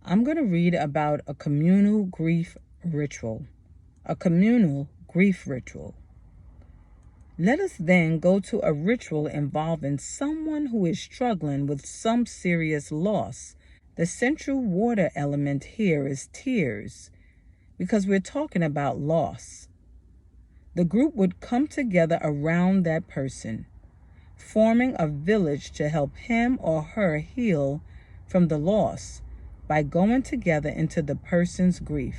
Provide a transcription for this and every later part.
I'm going to read about a communal grief ritual. A communal grief ritual. Let us then go to a ritual involving someone who is struggling with some serious loss. The central water element here is tears, because we're talking about loss. The group would come together around that person, forming a village to help him or her heal from the loss by going together into the person's grief.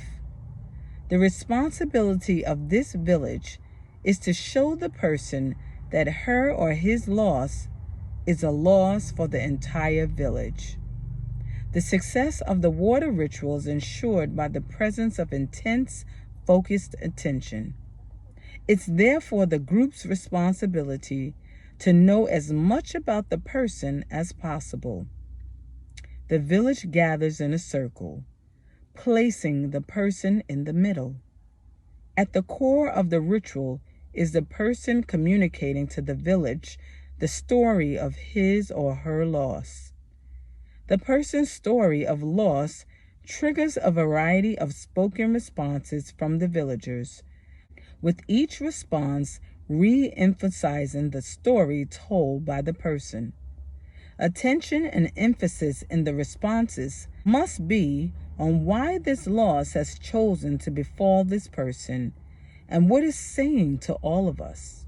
The responsibility of this village is to show the person that her or his loss is a loss for the entire village. The success of the water ritual is ensured by the presence of intense, focused attention. It's therefore the group's responsibility to know as much about the person as possible. The village gathers in a circle, placing the person in the middle. At the core of the ritual is the person communicating to the village the story of his or her loss. The person's story of loss triggers a variety of spoken responses from the villagers, with each response re-emphasizing the story told by the person. Attention and emphasis in the responses must be on why this loss has chosen to befall this person and what it's saying to all of us.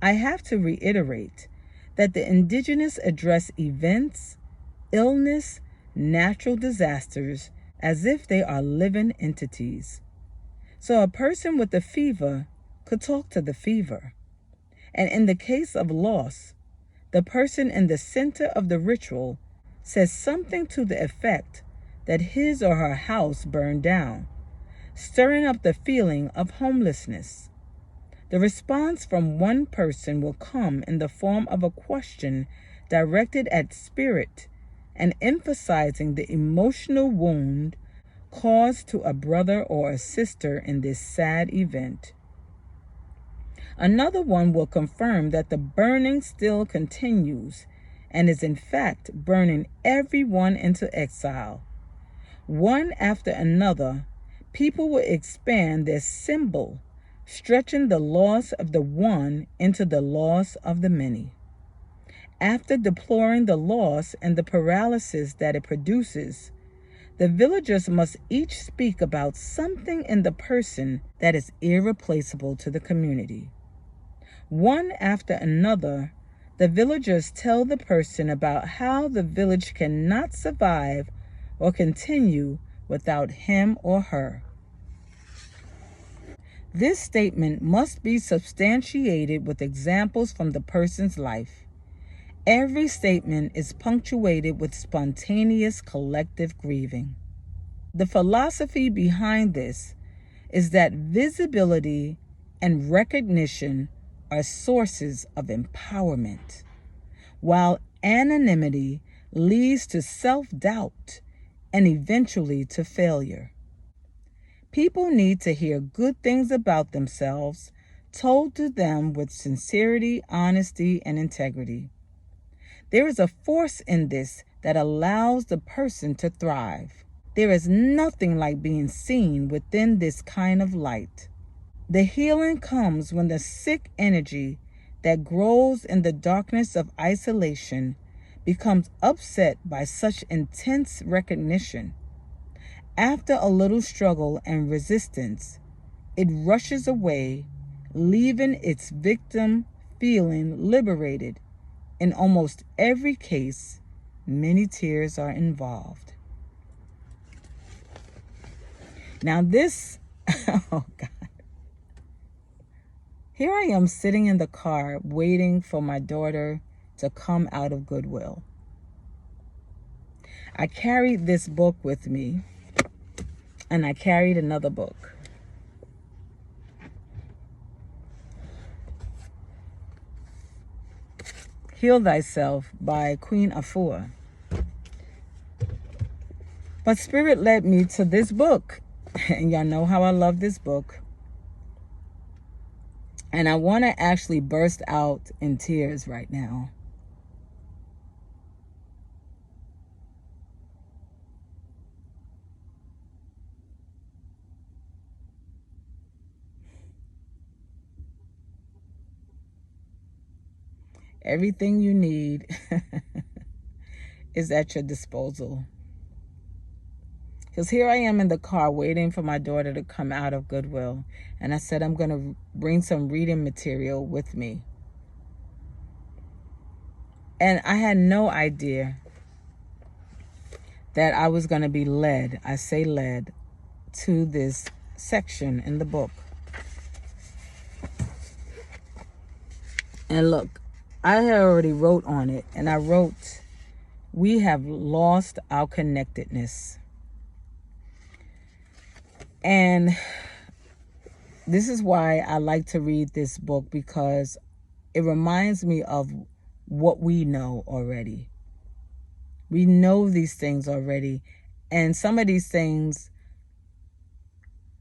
I have to reiterate that the indigenous address events, illness, natural disasters as if they are living entities. So a person with a fever could talk to the fever. And in the case of loss, the person in the center of the ritual says something to the effect that his or her house burned down, stirring up the feeling of homelessness. The response from one person will come in the form of a question directed at spirit and emphasizing the emotional wound caused to a brother or a sister in this sad event. Another one will confirm that the burning still continues and is in fact burning everyone into exile. One after another, people will expand their symbol, stretching the loss of the one into the loss of the many. After deploring the loss and the paralysis that it produces, the villagers must each speak about something in the person that is irreplaceable to the community. One after another, the villagers tell the person about how the village cannot survive or continue without him or her. This statement must be substantiated with examples from the person's life. Every statement is punctuated with spontaneous collective grieving. The philosophy behind this is that visibility and recognition are sources of empowerment, while anonymity leads to self-doubt and eventually to failure. People need to hear good things about themselves told to them with sincerity, honesty, and integrity. There is a force in this that allows the person to thrive. There is nothing like being seen within this kind of light. The healing comes when the sick energy that grows in the darkness of isolation becomes upset by such intense recognition. After a little struggle and resistance, it rushes away, leaving its victim feeling liberated. In almost every case, many tears are involved. Now this, oh God. Here I am sitting in the car waiting for my daughter to come out of Goodwill. I carried this book with me, and I carried another book. Heal Thyself by Queen Afua. But Spirit led me to this book, and y'all know how I love this book. And I want to actually burst out in tears right now. Everything you need is at your disposal. Because here I am in the car waiting for my daughter to come out of Goodwill. And I said, I'm going to bring some reading material with me. And I had no idea that I was going to be led, I say led, to this section in the book. And look, I had already wrote on it, and I wrote, we have lost our connectedness. And this is why I like to read this book, because it reminds me of what we know already. We know these things already. And some of these things,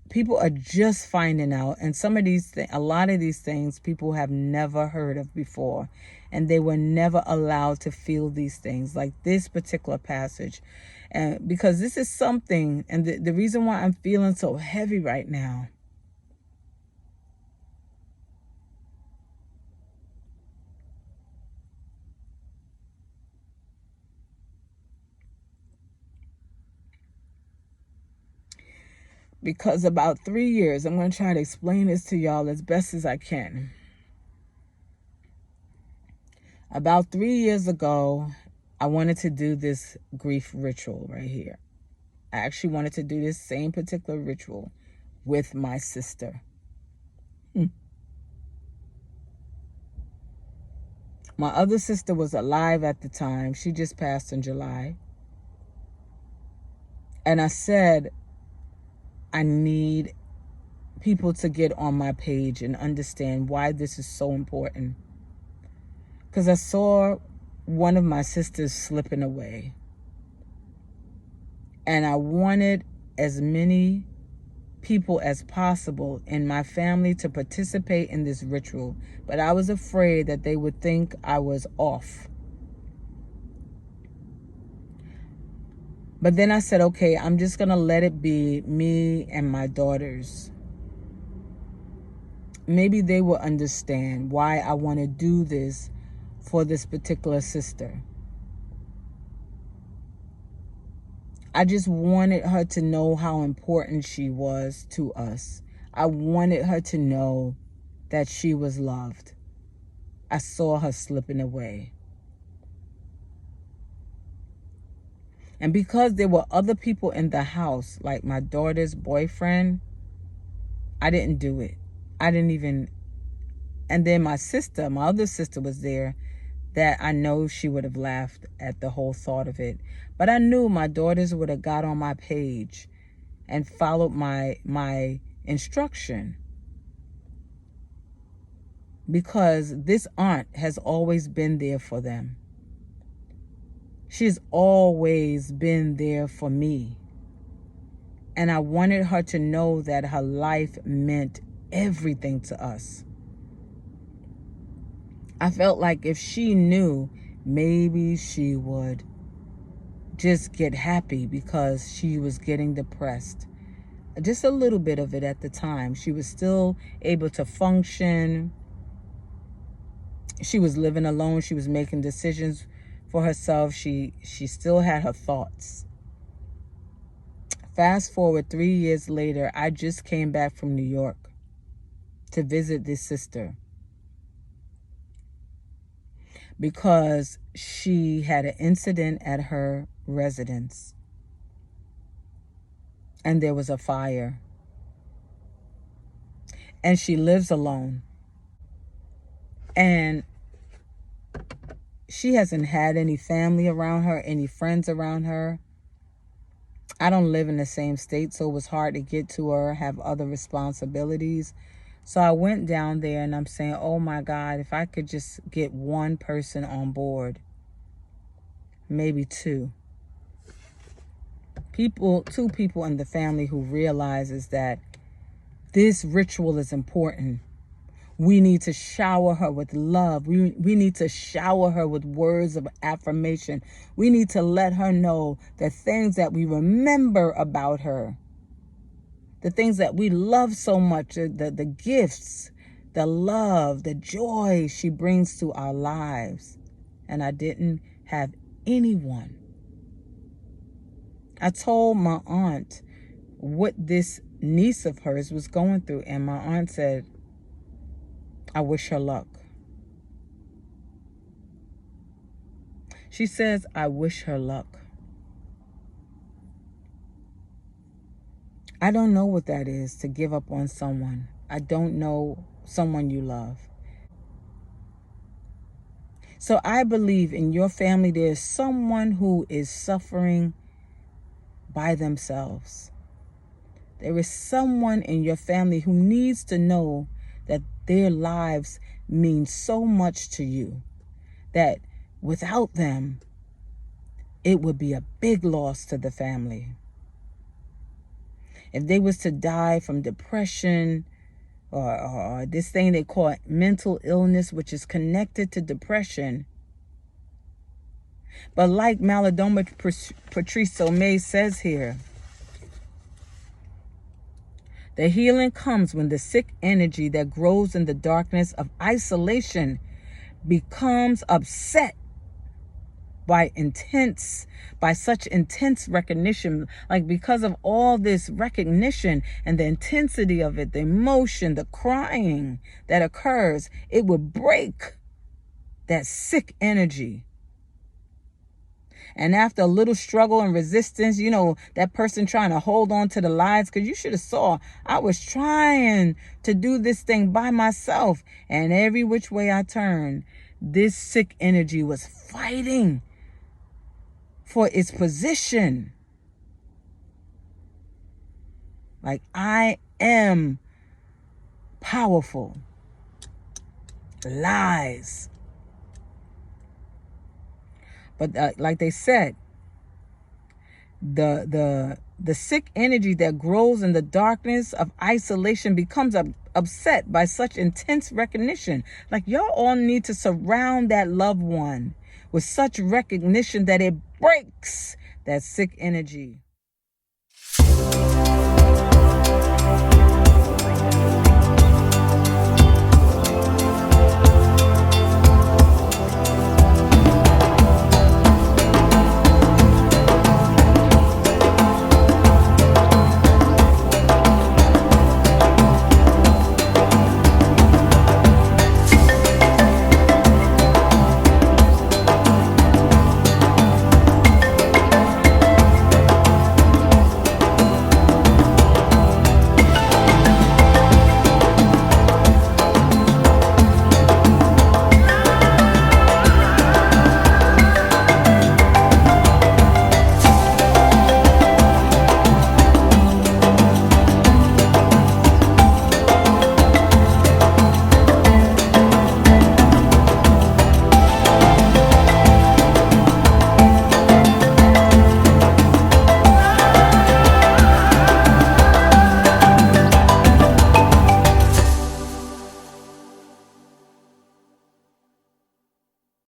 people are just finding out. And some of these a lot of these things people have never heard of before. And they were never allowed to feel these things, like this particular passage. And because this is something, and the reason why I'm feeling so heavy right now, because about 3 years, I'm going to try to explain this to y'all as best as I can. About 3 years ago, I wanted to do this grief ritual right here. I actually wanted to do this same particular ritual with my sister. My other sister was alive at the time. She just passed in July. And I said, I need people to get on my page and understand why this is so important. Because I saw one of my sisters slipping away. And I wanted as many people as possible in my family to participate in this ritual. But I was afraid that they would think I was off. But then I said, okay, I'm just going to let it be me and my daughters. Maybe they will understand why I want to do this for this particular sister. I just wanted her to know how important she was to us. I wanted her to know that she was loved. I saw her slipping away. And because there were other people in the house, like my daughter's boyfriend, I didn't do it. I didn't even. And then my sister, my other sister was there, that I know she would have laughed at the whole thought of it. But I knew my daughters would have got on my page and followed my instruction. Because this aunt has always been there for them. She's always been there for me. And I wanted her to know that her life meant everything to us. I felt like if she knew, maybe she would just get happy, because she was getting depressed. Just a little bit of it at the time. She was still able to function. She was living alone. She was making decisions for herself. She still had her thoughts. Fast forward 3 years later, I just came back from New York to visit this sister, because she had an incident at her residence and there was a fire, and she lives alone, and she hasn't had any family around her, any friends around her. I don't live in the same state, so it was hard to get to her, have other responsibilities. So I went down there, and I'm saying, oh my God, if I could just get one person on board, maybe two people in the family who realizes that this ritual is important. We need to shower her with love. We need to shower her with words of affirmation. We need to let her know the things that we remember about her, the things that we love so much, the gifts, the love, the joy she brings to our lives. And I didn't have anyone. I told my aunt what this niece of hers was going through, and my aunt said, I wish her luck. She says, I wish her luck. I don't know what that is, to give up on someone. I don't know someone you love. So I believe in your family there's someone who is suffering by themselves. There is someone in your family who needs to know that their lives mean so much to you, that without them, it would be a big loss to the family. If they was to die from depression or this thing they call mental illness, which is connected to depression. But like Malidoma Patrice Somé says here, the healing comes when the sick energy that grows in the darkness of isolation becomes upset by such intense recognition. Like, because of all this recognition and the intensity of it, the emotion, the crying that occurs, it will break that sick energy. And after a little struggle and resistance, you know, that person trying to hold on to the lies, because you should have saw I was trying to do this thing by myself, and every which way I turned, this sick energy was fighting for its position. Like, I am powerful. Lies. But like they said, the sick energy that grows in the darkness of isolation becomes upset by such intense recognition. Like, y'all all need to surround that loved one with such recognition that it breaks that sick energy.